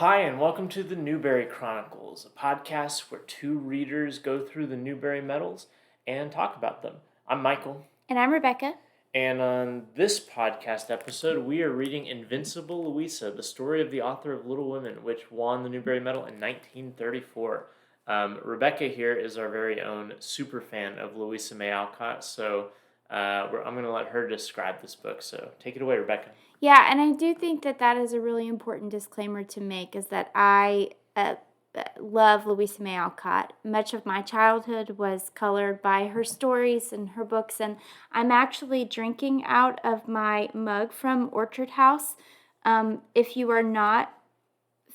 Hi, and welcome to the Newbery Chronicles, a podcast where two readers go through the Newbery medals and talk about them. I'm Michael, And I'm Rebecca. and on this podcast episode, we are reading Invincible, Louisa, the story of the author of Little Women, which won the Newbery Medal in 1934. Rebecca here is our very own super fan of Louisa May Alcott, so I'm going to let her describe this book. So take it away, Rebecca. Yeah, and I do think that is a really important disclaimer to make, is that I love Louisa May Alcott. Much of my childhood was colored by her stories and her books, and I'm actually drinking out of my mug from Orchard House. If you are not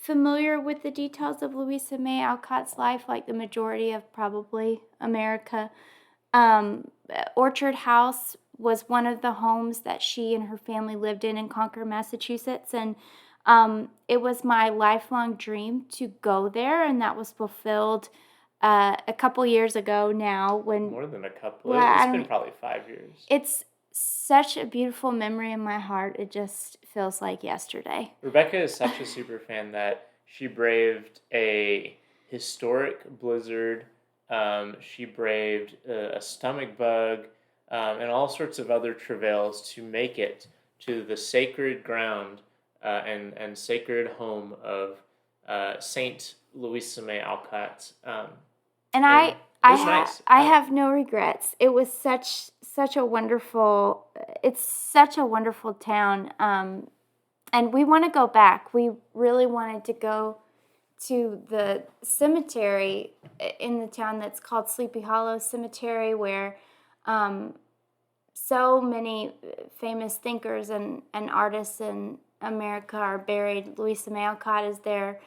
familiar with the details of Louisa May Alcott's life, like the majority of probably America, Orchard House was one of the homes that she and her family lived in Concord, Massachusetts, and it was my lifelong dream to go there, and that was fulfilled a couple years ago now. When More than a couple. well, It's been probably 5 years. It's such a beautiful memory in my heart. It just feels like yesterday. Rebecca is such a super fan that she braved a historic blizzard. She braved a stomach bug and all sorts of other travails to make it to the sacred ground and sacred home of Saint Louisa May Alcott. And it was nice. I have no regrets. It was such a wonderful. It's such a wonderful town. And we want to go back. We really wanted to go to the cemetery in the town that's called Sleepy Hollow Cemetery, where so many famous thinkers and artists in America are buried. Louisa May Alcott is there.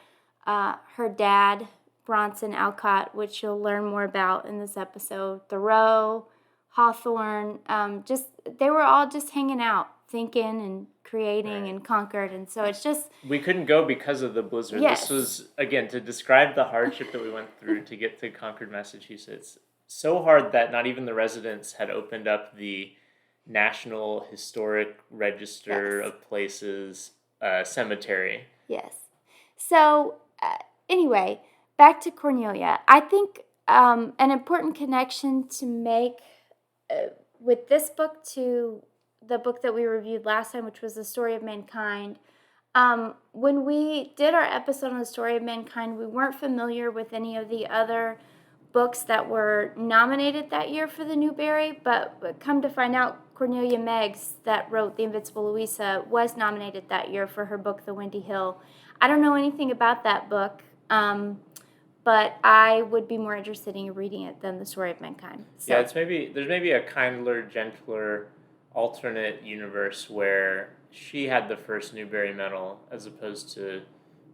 Her dad, Bronson Alcott, which you'll learn more about in this episode, Thoreau, Hawthorne, they were all just hanging out, thinking and creating in Concord, and so it's just... We couldn't go because of the blizzard. Yes. This was, again, to describe the hardship that we went through to get to Concord, Massachusetts. So hard that not even the residents had opened up the National Historic Register of Places cemetery. Yes. So, anyway, back to Cornelia. I think an important connection to make with this book to the book that we reviewed last time, which was The Story of Mankind. When we did our episode on The Story of Mankind, we weren't familiar with any of the other books that were nominated that year for the Newbery, but come to find out, Cornelia Meggs, that wrote The Invincible Louisa, was nominated that year for her book, The Windy Hill. I don't know anything about that book, but I would be more interested in reading it than The Story of Mankind. So. Yeah, there's maybe a kindler, gentler, alternate universe where she had the first Newbery Medal as opposed to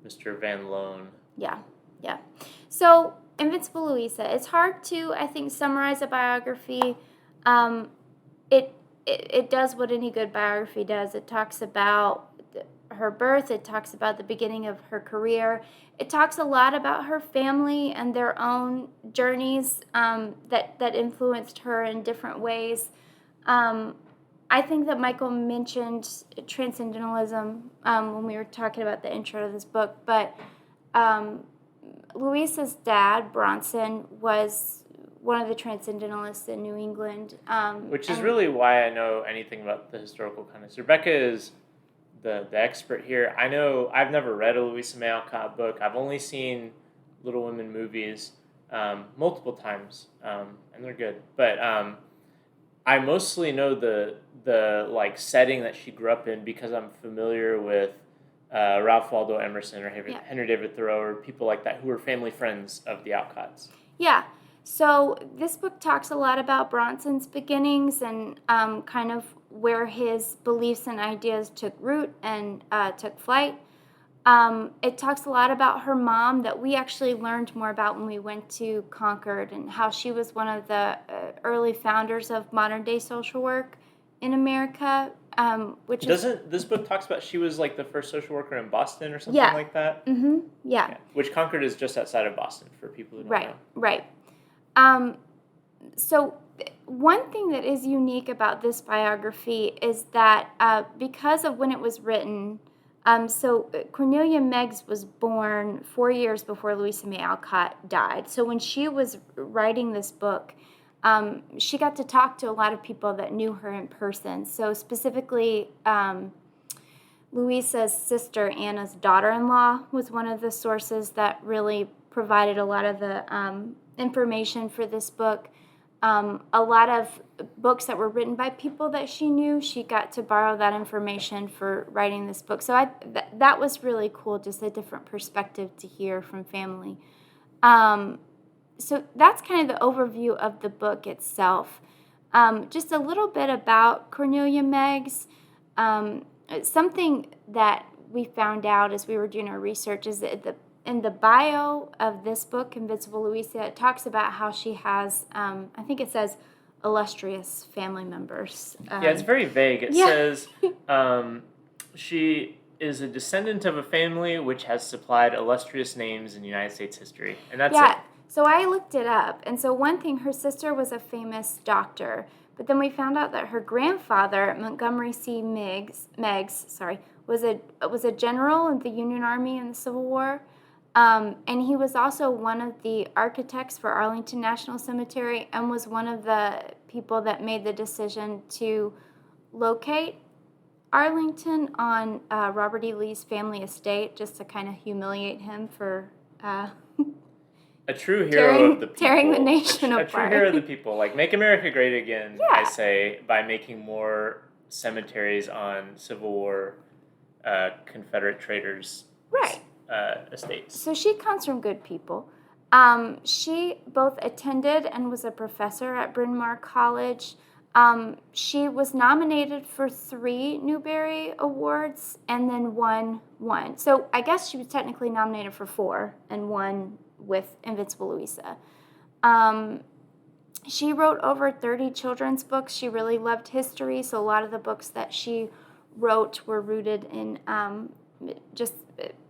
Mr. Van Loan. Yeah. So, Invincible Louisa. It's hard to, I think, summarize a biography. It does what any good biography does. It talks about her birth. It talks about the beginning of her career. It talks a lot about her family and their own journeys that influenced her in different ways. I think that Michael mentioned transcendentalism when we were talking about the intro to this book, but Louisa's dad, Bronson, was one of the transcendentalists in New England. Which is really why I know anything about the historical context. Rebecca is the expert here. I know I've never read a Louisa May Alcott book. I've only seen Little Women movies multiple times, and they're good. But I mostly know the setting that she grew up in because I'm familiar with Ralph Waldo Emerson or Henry David Thoreau or people like that who were family friends of the Alcotts. Yeah. So this book talks a lot about Bronson's beginnings and kind of where his beliefs and ideas took root and took flight. It talks a lot about her mom that we actually learned more about when we went to Concord, and how she was one of the early founders of modern-day social work in America. This book talks about she was like the first social worker in Boston or something like that? Mm-hmm. Yeah. Which Concord is just outside of Boston for people who don't know. Right. So one thing that is unique about this biography is that because of when it was written, Cornelia Meggs was born 4 years before Louisa May Alcott died. So when she was writing this book, she got to talk to a lot of people that knew her in person. So specifically, Louisa's sister Anna's daughter-in-law was one of the sources that really provided a lot of the information for this book. A lot of books that were written by people that she knew, she got to borrow that information for writing this book. So that was really cool, just a different perspective to hear from family. So that's kind of the overview of the book itself. Just a little bit about Cornelia Meggs. Something that we found out as we were doing our research is that in the bio of this book, Invincible Louisa, it talks about how she has, I think it says, illustrious family members. Yeah, it's very vague. It says she is a descendant of a family which has supplied illustrious names in United States history. And that's it. So I looked it up. And so one thing, her sister was a famous doctor. But then we found out that her grandfather, Montgomery C. Meggs, was a general in the Union Army in the Civil War. And he was also one of the architects for Arlington National Cemetery and was one of the people that made the decision to locate Arlington on Robert E. Lee's family estate, just to kind of humiliate him for a true hero of the people. Tearing the nation apart. A true hero of the people. Like, make America great again, I say, by making more cemeteries on Civil War Confederate traitors' estates. So she comes from good people. She both attended and was a professor at Bryn Mawr College. She was nominated for 3 Newbery Awards and then won 1. So I guess she was technically nominated for 4 and won with Invincible Louisa. She wrote over 30 children's books. She really loved history, so a lot of the books that she wrote were rooted in just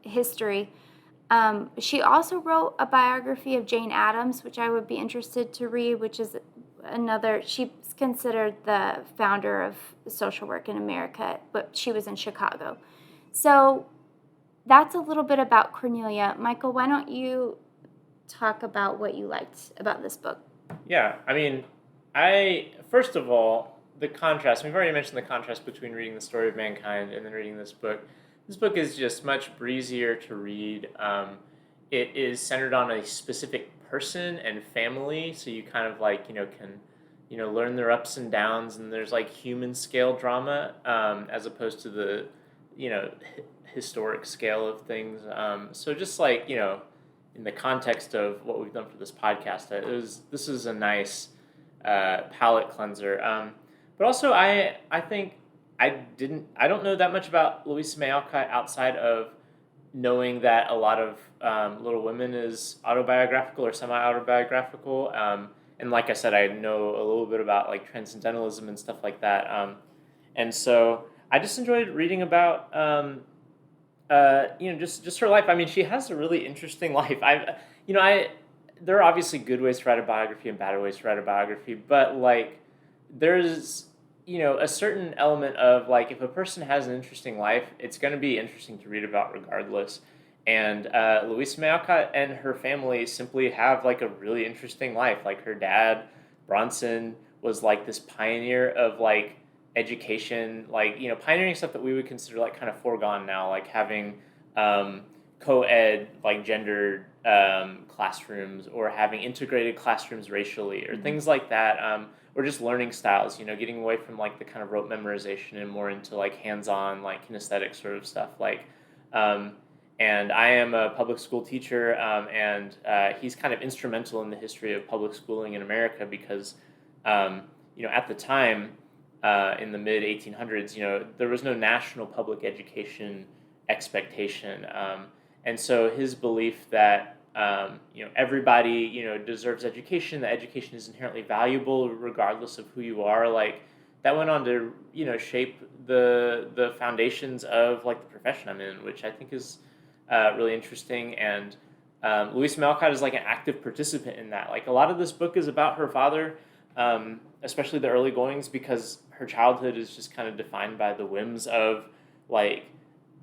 history. She also wrote a biography of Jane Addams, which I would be interested to read, which is she's considered the founder of social work in America, but she was in Chicago. So that's a little bit about Cornelia. Michael, why don't you talk about what you liked about this book? Yeah, I mean, first of all, the contrast, we've already mentioned the contrast between reading The Story of Mankind and then reading this book. This book is just much breezier to read. It is centered on a specific person and family, so you kind of can learn their ups and downs, and there's like human scale drama as opposed to the historic scale of things. So just in the context of what we've done for this podcast, this is a nice palate cleanser. But also, I think I don't know that much about Louisa May Alcott outside of knowing that a lot of Little Women is autobiographical or semi-autobiographical. And like I said, I know a little bit about like transcendentalism and stuff like that. And so I just enjoyed reading about just her life. I mean, she has a really interesting life. There are obviously good ways to write a biography and bad ways to write a biography, but like there's a certain element of like if a person has an interesting life, it's going to be interesting to read about regardless. And Louisa May Alcott and her family simply have like a really interesting life. Like her dad, Bronson, was like this pioneer of like education, like pioneering stuff that we would consider like kind of foregone now, like having co-ed, like gendered classrooms, or having integrated classrooms racially, or things like that, or just learning styles, getting away from like the kind of rote memorization and more into like hands-on, like kinesthetic sort of stuff. And I am a public school teacher, and he's kind of instrumental in the history of public schooling in America because, at the time, in the mid 1800s, there was no national public education expectation, and so his belief that everybody deserves education, that education is inherently valuable regardless of who you are, like that went on to shape the foundations of like the profession I'm in, which I think is really interesting. And Louisa May Alcott is like an active participant in that. Like a lot of this book is about her father, especially the early goings, because her childhood is just kind of defined by the whims of like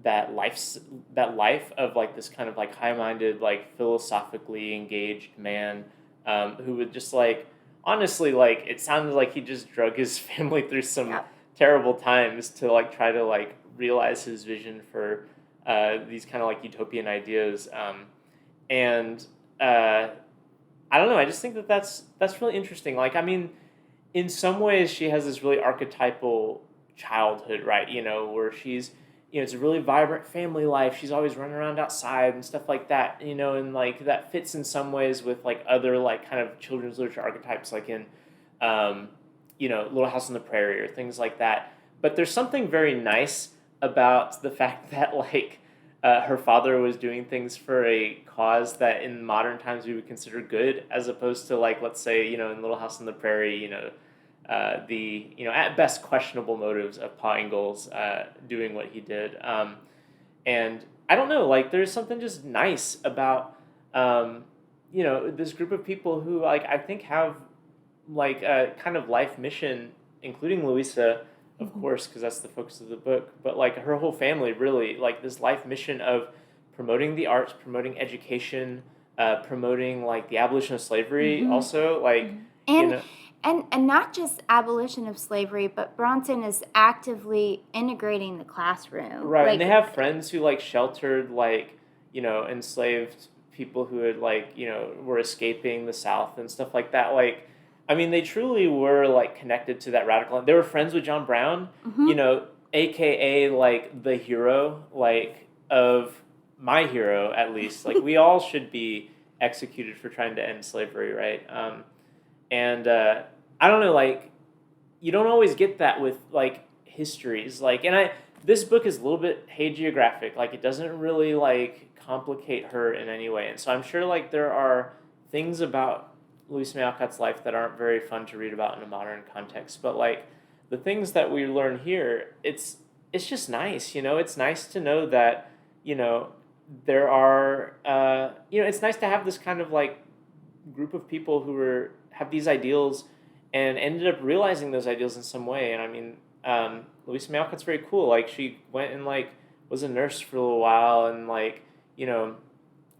that life of like this kind of like high-minded, like philosophically engaged man, who would just like honestly, like it sounded like he just drug his family through some Yep. terrible times to like try to like realize his vision for these kind of like utopian ideas. And I don't know. I just think that that's really interesting. Like, I mean, in some ways, she has this really archetypal childhood, right? You know, where she's, you know, it's a really vibrant family life. She's always running around outside and stuff like that. You know, and like that fits in some ways with like other like kind of children's literature archetypes, like in, you know, Little House on the Prairie or things like that. But there's something very nice about the fact that like her father was doing things for a cause that in modern times we would consider good, as opposed to like, let's say, you know, in Little House on the Prairie, you know, the, you know, at best questionable motives of Pa Ingalls doing what he did. And I don't know, like there's something just nice about, you know, this group of people who like I think have like a kind of life mission, including Louisa, of course, because that's the focus of the book, but like her whole family really like this life mission of promoting the arts, promoting education, promoting like the abolition of slavery, also like you And know and not just abolition of slavery, but Bronson is actively integrating the classroom. right, and Like they have friends who like sheltered like you know enslaved people who had like you know were escaping the South and stuff like that. Like, I mean, they truly were like connected to that radical. They were friends with John Brown, you know, AKA like the hero, like of my hero at least. Like we all should be executed for trying to end slavery, right? And I don't know, like you don't always get that with like histories, like, and I this book is a little bit hagiographic, like it doesn't really like complicate her in any way, and so I'm sure like there are things about Louisa May Alcott's life that aren't very fun to read about in a modern context, but like the things that we learn here, it's just nice, you know. It's nice to know that you know there are you know it's nice to have this kind of like group of people who have these ideals and ended up realizing those ideals in some way. And I mean, Louisa May Alcott's very cool. Like she went and like was a nurse for a little while and like you know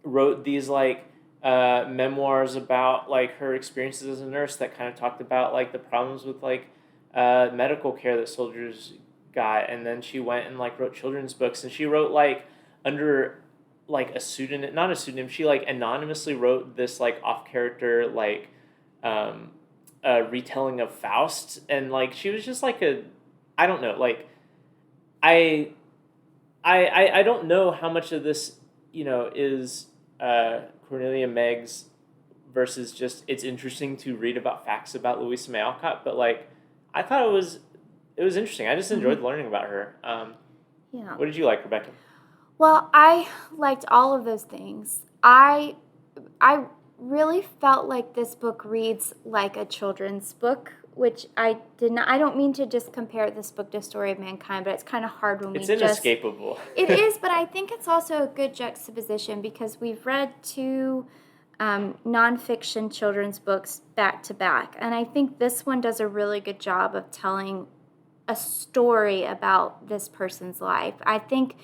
wrote these like memoirs about like her experiences as a nurse that kind of talked about like the problems with like medical care that soldiers got. And then she went and like wrote children's books, and she wrote like under like a pseudonym, not a pseudonym. She like anonymously wrote this like off character like retelling of Faust, and like she was just like a I don't know like I I don't know how much of this you know is Cornelia Meggs versus just it's interesting to read about facts about Louisa May Alcott, but like I thought it was interesting. I just enjoyed learning about her. yeah. What did you like, Rebecca? Well, I liked all of those things. I really felt like this book reads like a children's book, which I did not. I don't mean to just compare this book to Story of Mankind, but it's kind of hard when It's we just. inescapable. It is, but I think it's also a good juxtaposition because we've read two nonfiction children's books back to back, and I think this one does a really good job of telling a story about this person's life. I think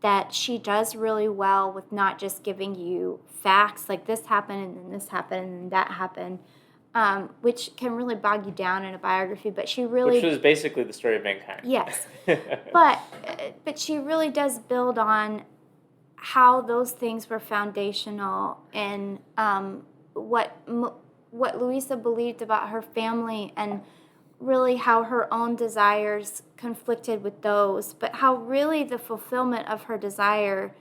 that she does really well with not just giving you facts like this happened and then this happened and then that happened, which can really bog you down in a biography. But she really, which was basically the story of mankind. yes, but she really does build on how those things were foundational in what Louisa believed about her family and really how her own desires conflicted with those, but how really the fulfillment of her desire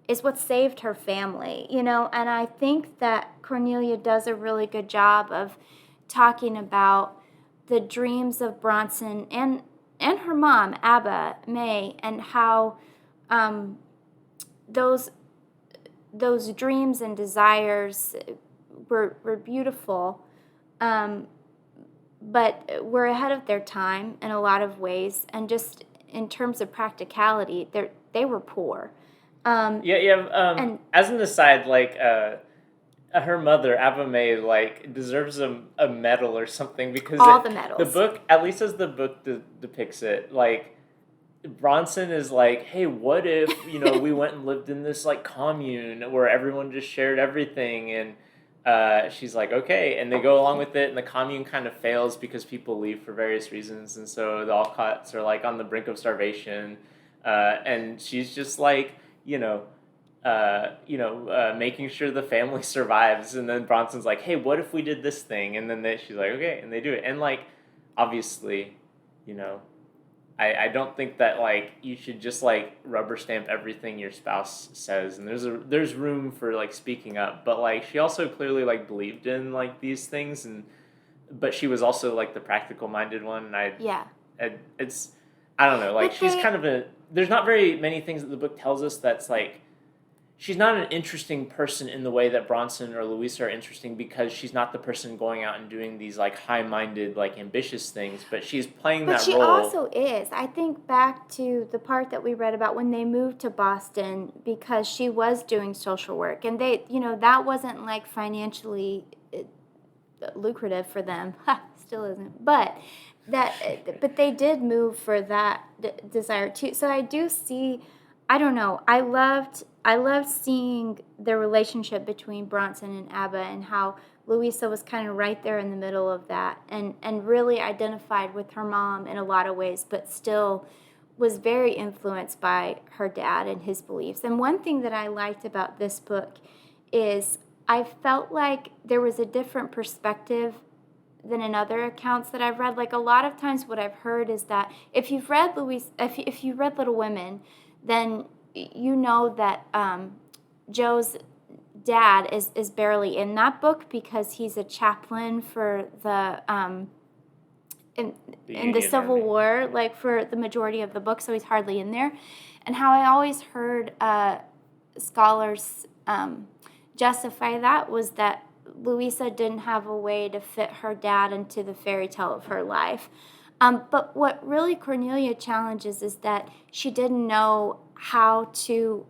is what saved her family, you know. And I think that Cornelia does a really good job of talking about the dreams of Bronson and her mom, Abba May, and how those dreams and desires were beautiful, but were ahead of their time in a lot of ways, and just in terms of practicality, they were poor. And as an aside, like her mother, Abba May, like deserves a medal or something because all the medals. The book, at least as the book depicts it, like Bronson is like, hey, what if, we went and lived in this like commune where everyone just shared everything, and she's like, okay, and they go along with it, and the commune kind of fails because people leave for various reasons, and so the Alcotts are like on the brink of starvation, and she's just like, making sure the family survives, and then Bronson's like, hey, what if we did this thing, and then she's like, okay, and they do it, and like, obviously, you know I don't think that like you should just like rubber stamp everything your spouse says, and there's room for like speaking up, but like she also clearly like believed in like these things, and but she was also like the practical minded one, and Yeah. it's I don't know, like But she's they, kind of a there's not very many things that the book tells us that's like she's not an interesting person in the way that Bronson or Louisa are interesting, because she's not the person going out and doing these like high-minded, like ambitious things, but she's playing but that she role. also is. I think back to the part that we read about when they moved to Boston because she was doing social work, and that wasn't like financially lucrative for them. Still isn't, but they did move for that desire too. So I do see. I don't know. I loved seeing the relationship between Bronson and Abba, and how Louisa was kind of right there in the middle of that, and really identified with her mom in a lot of ways, but still was very influenced by her dad and his beliefs. And one thing that I liked about this book is I felt like there was a different perspective than in other accounts that I've read. Like a lot of times, what I've heard is that if you read Little Women, then you know that Joe's dad is barely in that book because he's a chaplain for the in The in the Union Civil Army. War, like for the majority of the book, so he's hardly in there. And how I always heard scholars justify that was that Louisa didn't have a way to fit her dad into the fairy tale of her life. But what really Cornelia challenges is that she didn't know how to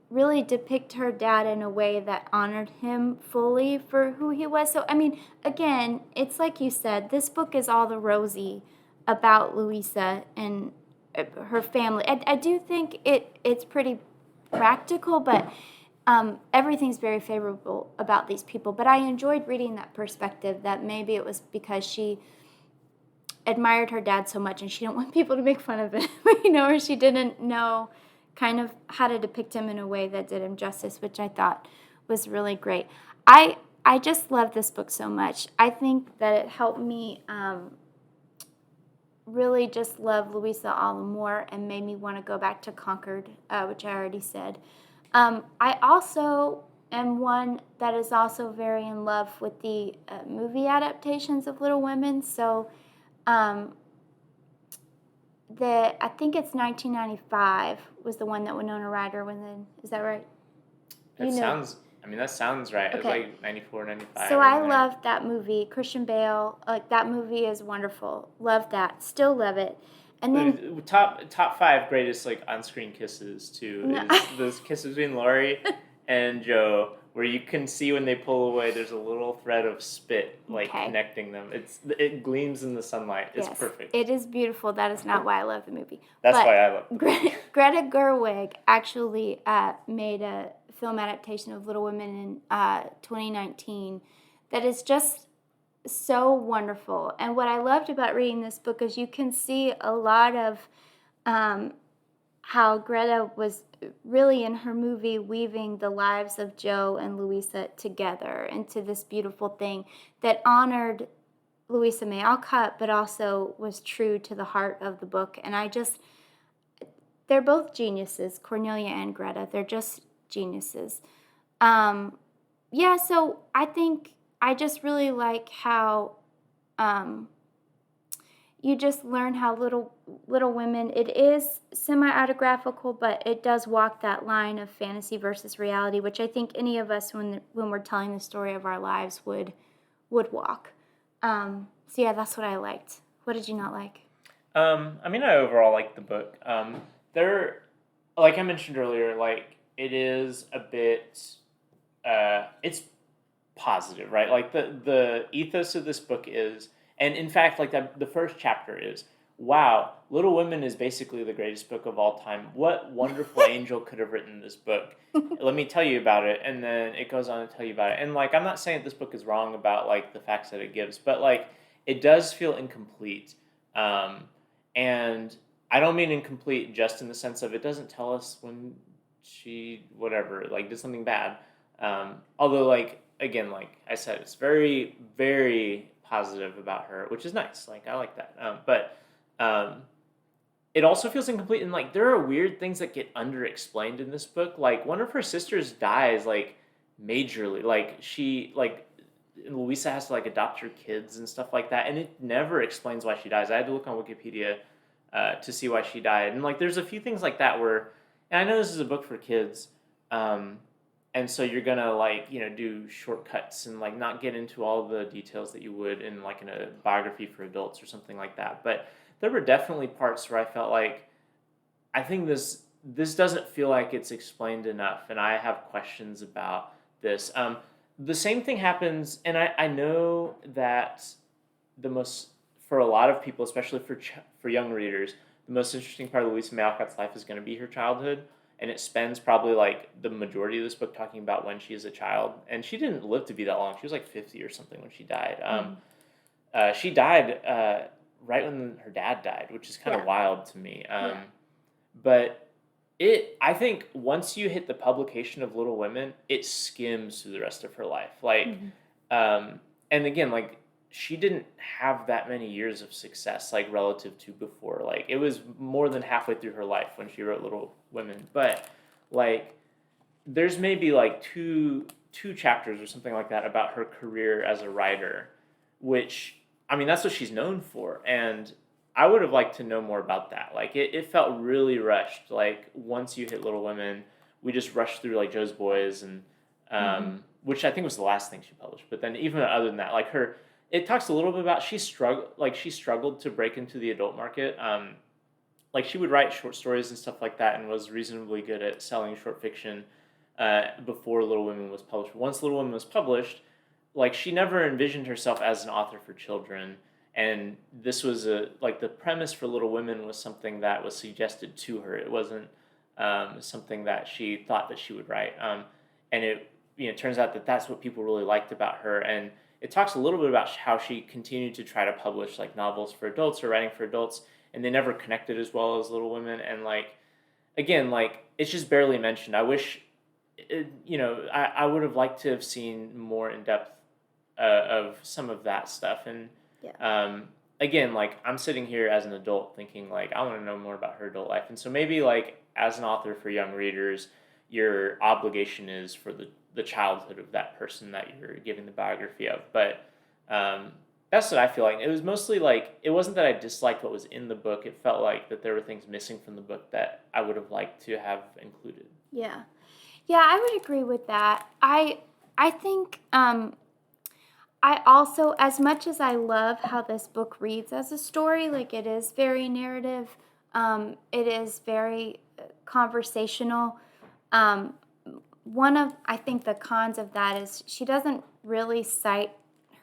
really depict her dad in a way that honored him fully for who he was. So, I mean, again, it's like you said, this book is all the rosy about Louisa and her family. I do think it's pretty practical, but everything's very favorable about these people. But I enjoyed reading that perspective that maybe it was because she admired her dad so much and she didn't want people to make fun of him, or she didn't know kind of how to depict him in a way that did him justice, which I thought was really great. I just love this book so much. I think that it helped me really just love Louisa all the more and made me want to go back to Concord, which I already said. I also am one that is also very in love with the movie adaptations of Little Women. So um, I think it's 1995 was the one that Winona Ryder was in. Is that right? That sounds, I mean, that sounds right. It was Okay. like 94, 95 So in I there. love that movie. Christian Bale, like that movie is wonderful. Love that. Still love it. And then Top five greatest like on-screen kisses too no, is those kisses between Laurie and Joe, where you can see when they pull away, there's a little thread of spit like okay. connecting them. It gleams in the sunlight. It's Yes, perfect. it is beautiful. That is not why I love the movie. That's But why I love the movie. Greta Gerwig actually made a film adaptation of Little Women in 2019 that is just so wonderful. And what I loved about reading this book is you can see a lot of um, how Greta was really in her movie weaving the lives of Joe and Louisa together into this beautiful thing that honored Louisa May Alcott, but also was true to the heart of the book. And they're both geniuses, Cornelia and Greta. They're just geniuses. Yeah, so I think I just really like how um, you just learn how Little Women, it is semi-autographical, but it does walk that line of fantasy versus reality, which I think any of us, when we're telling the story of our lives, would walk. So yeah, that's what I liked. What did you not like? I mean, I overall like the book. There, like I mentioned earlier, like it is a bit, it's positive, right? Like the ethos of this book is, and in fact, like the first chapter is, wow, Little Women is basically the greatest book of all time. What wonderful angel could have written this book? Let me tell you about it. And then it goes on to tell you about it. And like, I'm not saying this book is wrong about like the facts that it gives, but like, it does feel incomplete. Um, and I don't mean incomplete just in the sense of it doesn't tell us when she, whatever, like did something bad. Although like, again, like I said, it's very, very positive about her, which is nice. Like, I like that. But um, it also feels incomplete, and like there are weird things that get underexplained in this book. Like one of her sisters dies like majorly. Like she like Louisa has to like adopt her kids and stuff like that, and it never explains why she dies. I had to look on Wikipedia to see why she died, and like there's a few things like that where, and I know this is a book for kids, um, and so you're gonna like do shortcuts and like not get into all the details that you would in like in a biography for adults or something like that. But there were definitely parts where I felt like I think this doesn't feel like it's explained enough, and I have questions about this. The same thing happens, and I know that the most for a lot of people, especially for young readers, the most interesting part of Louisa May Alcott's life is going to be her childhood, and it spends probably like the majority of this book talking about when she is a child, and she didn't live to be that long. She was like 50 or something when she died. She died right when her dad died, which is kind of wild to me. But I think once you hit the publication of Little Women, it skims through the rest of her life. Like, and again, like she didn't have that many years of success, like relative to before. Like it was more than halfway through her life when she wrote Little Women. But like, there's maybe like two chapters or something like that about her career as a writer, which I mean that's what she's known for, and I would have liked to know more about that. Like it felt really rushed. Like once you hit Little Women, we just rushed through like Joe's Boys and which I think was the last thing she published. But then even other than that, like it talks a little bit about she struggled to break into the adult market. Like she would write short stories and stuff like that, and was reasonably good at selling short fiction before Little Women was published. Once Little Women was published, like she never envisioned herself as an author for children. And this was like the premise for Little Women was something that was suggested to her. It wasn't something that she thought that she would write. And it turns out that that's what people really liked about her. And it talks a little bit about how she continued to try to publish like novels for adults or writing for adults, and they never connected as well as Little Women. And like again, like it's just barely mentioned. I wish, I would have liked to have seen more in depth of some of that stuff. And again, like I'm sitting here as an adult thinking like I want to know more about her adult life, and so maybe like as an author for young readers, your obligation is for the childhood of that person that you're giving the biography of. But that's what I feel like. It was mostly like it wasn't that I disliked what was in the book. It felt like that there were things missing from the book that I would have liked to have included. Yeah. Yeah, I would agree with that. I think I also, as much as I love how this book reads as a story, like it is very narrative, it is very conversational. One of, I think, the cons of that is she doesn't really cite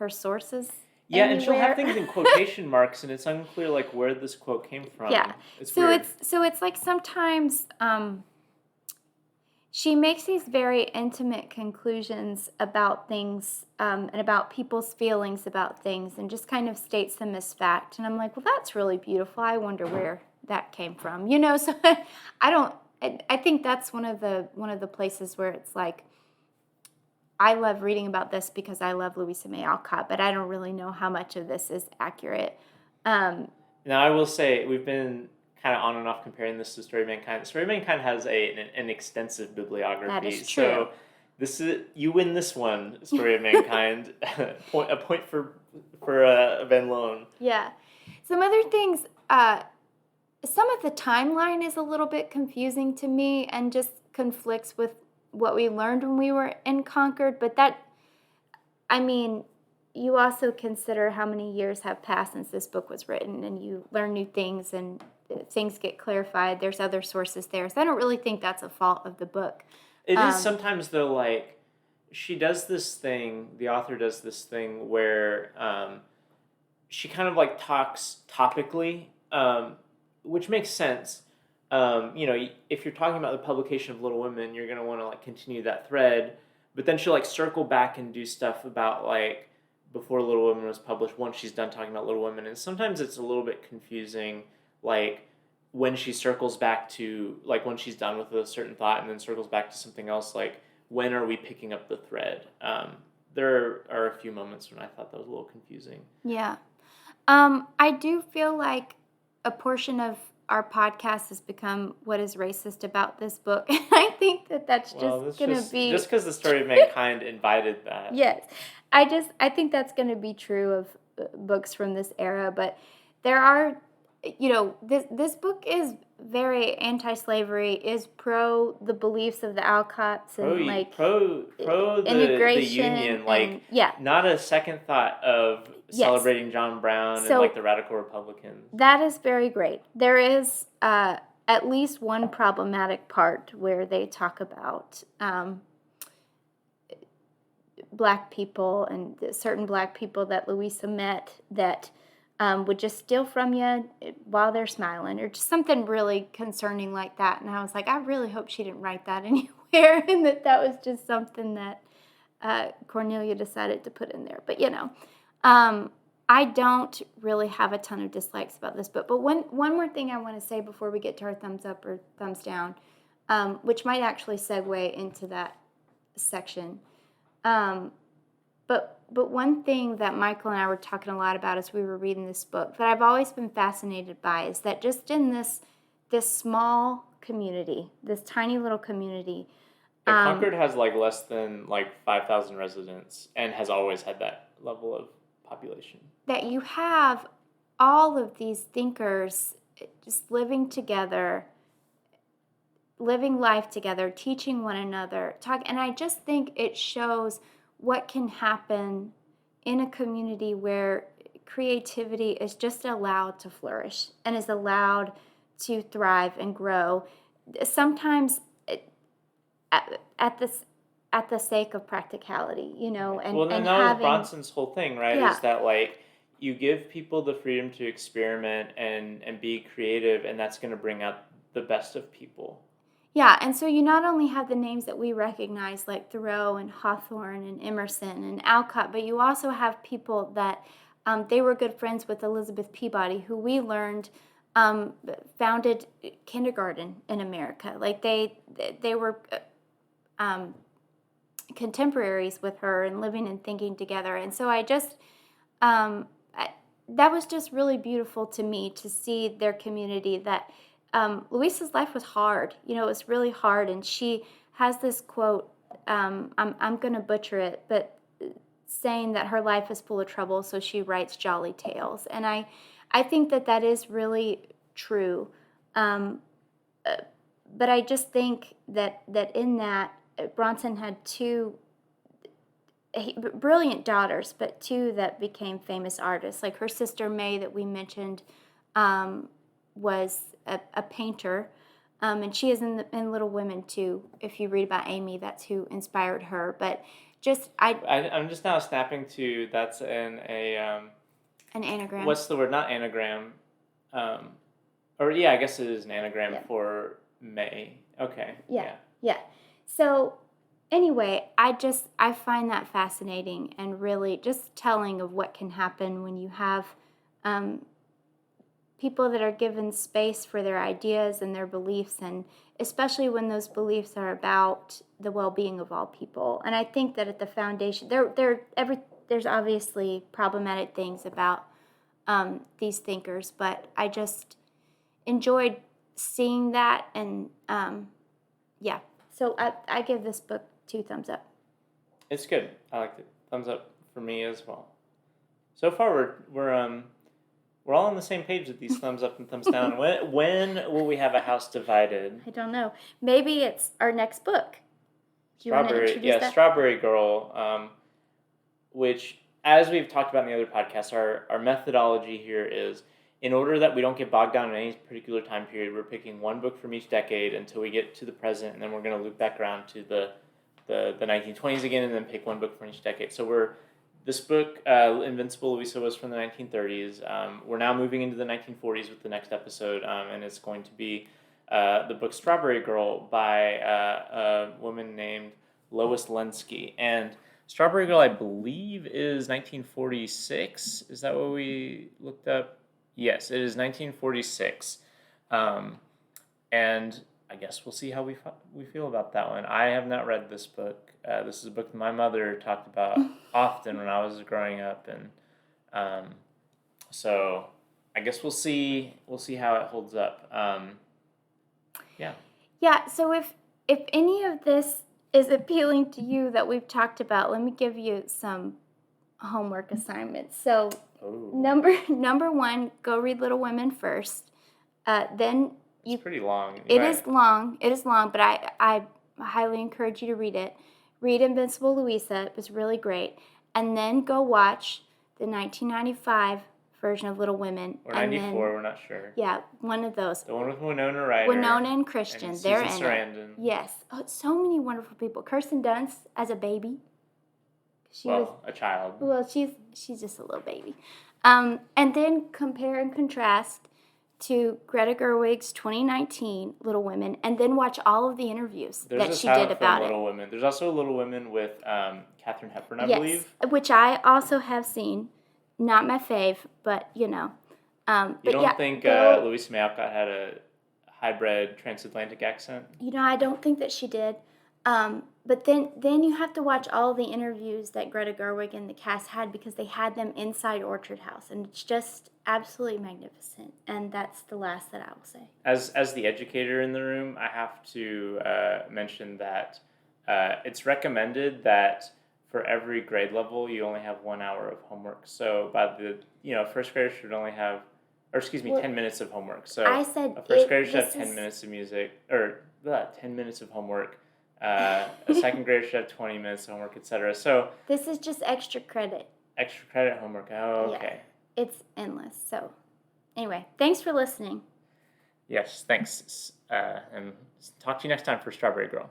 her sources. Yeah, anywhere. and she'll have things in quotation marks, and it's unclear like where this quote came from. Yeah, it's so weird. it's like sometimes she makes these very intimate conclusions about things and about people's feelings about things, and just kind of states them as fact. And I'm like, well, that's really beautiful. I wonder where that came from. So I don't. I think that's one of the places where it's like, I love reading about this because I love Louisa May Alcott, but I don't really know how much of this is accurate. Now, I will say we've been kind of on and off comparing this to Story of Mankind. Story of Mankind has an extensive bibliography. That is true. So this is you win this one, Story of Mankind. a point for Ben Lone. Yeah. Some other things. Some of the timeline is a little bit confusing to me and just conflicts with what we learned when we were in Concord. But you also consider how many years have passed since this book was written, and you learn new things and things get clarified. There's other sources there. So I don't really think that's a fault of the book. It is sometimes, though, like she does this thing, the author does this thing where she kind of like talks topically which makes sense. If you're talking about the publication of Little Women, you're gonna want to like continue that thread, but then she'll like circle back and do stuff about like before Little Women was published. Once she's done talking about Little Women, and sometimes it's a little bit confusing, like when she circles back to like when she's done with a certain thought and then circles back to something else. Like when are we picking up the thread? There are a few moments when I thought that was a little confusing. Yeah. I do feel like a portion of our podcast has become what is racist about this book. And I think that that's just going to be... Just because the story of mankind invited that. Yes. I think that's going to be true of books from this era. But there are, this book is very anti-slavery, is pro the beliefs of the Alcotts and pro the Union, like not a second thought of celebrating John Brown and like the radical Republicans. That is very great. There is at least one problematic part where they talk about Black people and certain Black people that Louisa met that would just steal from you while they're smiling, or just something really concerning like that. And I was like, I really hope she didn't write that anywhere, and that was just something that Cornelia decided to put in there. But I don't really have a ton of dislikes about this book. But one more thing I want to say before we get to our thumbs up or thumbs down, which might actually segue into that section. But one thing that Michael and I were talking a lot about as we were reading this book that I've always been fascinated by is that just in this small community, this tiny little community. Concord has like less than like 5,000 residents and has always had that level of population. That you have all of these thinkers just living together, living life together, teaching one another, and I just think it shows what can happen in a community where creativity is just allowed to flourish and is allowed to thrive and grow. Sometimes at the sake of practicality, and that was Bronson's whole thing, right? Yeah. Is that like you give people the freedom to experiment and be creative, and that's going to bring out the best of people. Yeah, and so you not only have the names that we recognize like Thoreau and Hawthorne and Emerson and Alcott, but you also have people that they were good friends with Elizabeth Peabody, who we learned founded kindergarten in America. Like they were contemporaries with her and living and thinking together. And so I just that was just really beautiful to me to see their community. That Louisa's life was hard. It was really hard. And she has this quote, I'm going to butcher it, but saying that her life is full of trouble, so she writes jolly tales. And I think that is really true. But I just think that in that, Bronson had two brilliant daughters, but two that became famous artists. Like her sister May that we mentioned was a painter, and she is in Little Women too. If you read about Amy, that's who inspired her. But I'm just now snapping to that's an anagram. What's the word? Not anagram. I guess it is an anagram for May. Okay. Yeah. So anyway, I find that fascinating and really just telling of what can happen when you have people that are given space for their ideas and their beliefs, and especially when those beliefs are about the well-being of all people. And I think that at the foundation, there's obviously problematic things about these thinkers, but I just enjoyed seeing that, and So I give this book 2 thumbs up. It's good. I liked it. Thumbs up for me as well. So far, we're all on the same page with these thumbs up and thumbs down. When will we have a house divided? I don't know. Maybe it's our next book. Do you want to introduce that? Strawberry Girl, which, as we've talked about in the other podcasts, our methodology here is, in order that we don't get bogged down in any particular time period, we're picking one book from each decade until we get to the present, and then we're going to loop back around to the 1920s again, and then pick one book from each decade. So we're This book, Invincible, Louisa, was from the 1930s. We're now moving into the 1940s with the next episode, and it's going to be the book Strawberry Girl by a woman named Lois Lenski. And Strawberry Girl, I believe, is 1946. Is that what we looked up? Yes, it is 1946. And I guess we'll see how we feel about that one. I have not read this book. This is a book that my mother talked about often when I was growing up, and so I guess we'll see how it holds up. Yeah. Yeah. So if any of this is appealing to you that we've talked about, let me give you some homework assignments. So number one, go read Little Women first. Then it's pretty long. It is long. It is long, but I highly encourage you to read it. Read Invincible Louisa. It was really great. And then go watch the 1995 version of Little Women. Or 94, we're not sure. Yeah, one of those. The one with Winona Ryder. Winona and Christian. And they're Susan in Sarandon. it. Yes. Oh, so many wonderful people. Kirsten Dunst as a baby. She was a child. Well, she's just a little baby. And then compare and contrast to Greta Gerwig's 2019 Little Women, and then watch all of the interviews that she did about it. Little Women. There's also Little Women with Katharine Hepburn, I believe. Which I also have seen. Not my fave, but you know. You don't think Louisa May Alcott had a hybrid transatlantic accent? You know, I don't think that she did. But then you have to watch all the interviews that Greta Gerwig and the cast had, because they had them inside Orchard House, and it's just absolutely magnificent. And that's the last that I will say. As the educator in the room, I have to mention that it's recommended that for every grade level you only have 1 hour of homework. So by the first graders should only have, 10 minutes of homework. So I said a first grader should have 10 minutes of music, or 10 minutes of homework. A second grader should have 20 minutes of homework, etc. So this is just extra credit. Extra credit homework. Oh, okay. Yeah, it's endless. So anyway, thanks for listening. Yes, thanks. And talk to you next time for Strawberry Girl.